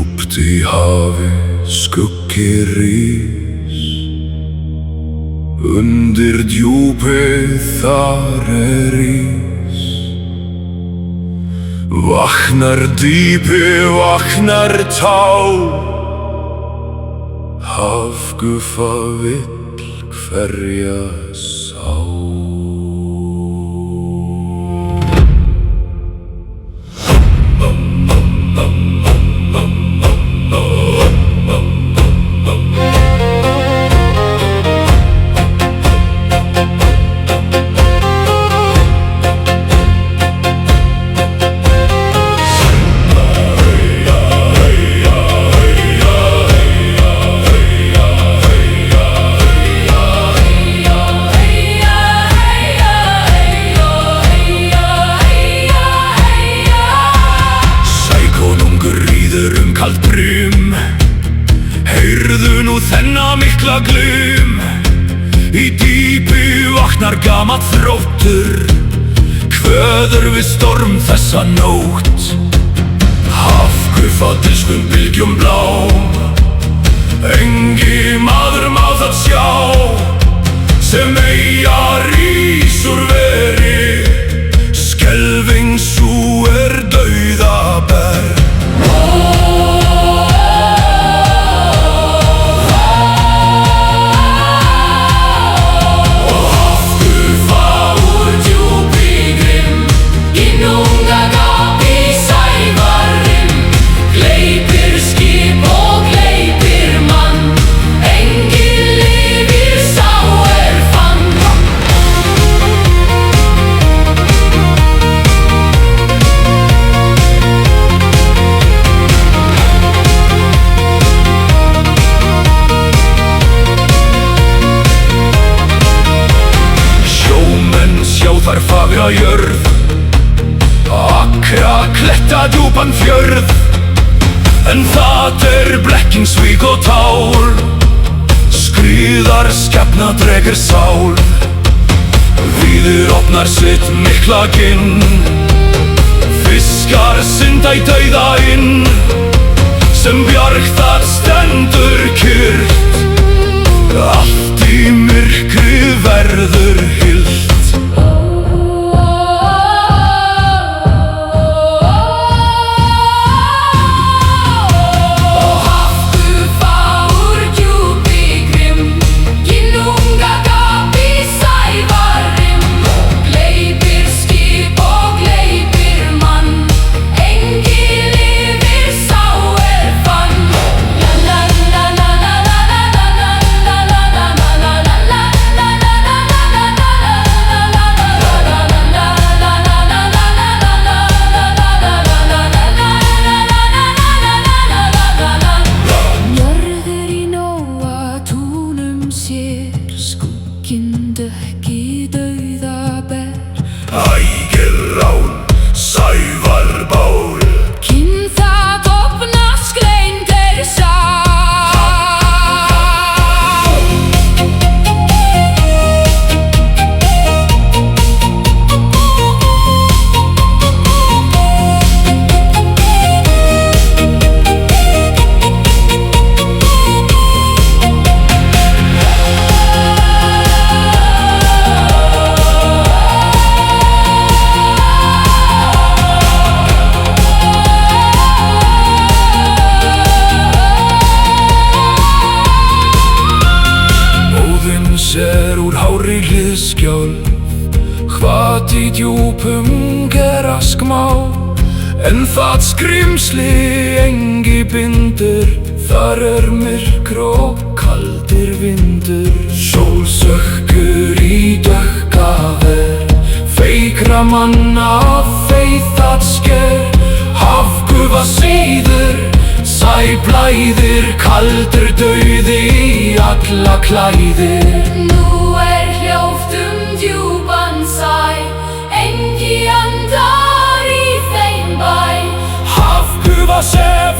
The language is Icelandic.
Djúpt í hafi skuggi rís, undir djúpið þar ís. Vaknar dýpi, vaknar tá, hafguffa vill hverja sá. Kalt brim, heyrðu nú þennan mikla glum. Í dýpi vaknar gamall þróttur, kvöður við storm þessa nótt. Hafguffa dilskum bylgjum blá, engi maður má það sjá, sem eyja rís úr veri, skelfing sú dauðaber. Þar fagra jörð, akra kletta djúpan fjörð, en það blekkingsvík og tár, skriðar skepna dregur sál. Víðir opnar sitt mikla ginn, fiskar synda í dauða inn, sem bjarg þar stendur kyrrt, allt í myrkri verður hylt. Ægirrán, Sævarbál, Kynþat opnast gleymt sá. Ser úr hári hliðskjálf, hvað í djúpum gerast má, en það skrimsli engi bindur, þar myrkr og kaldir vindur. Sól sökkur í dökka ver, feikra manna feið það sker, hafgufa síður, sæblæðir, kaldur dauði í alla klæðir. Nú hljóft djúpan sæ, engi andar í þeim bæ. Hafgufa sef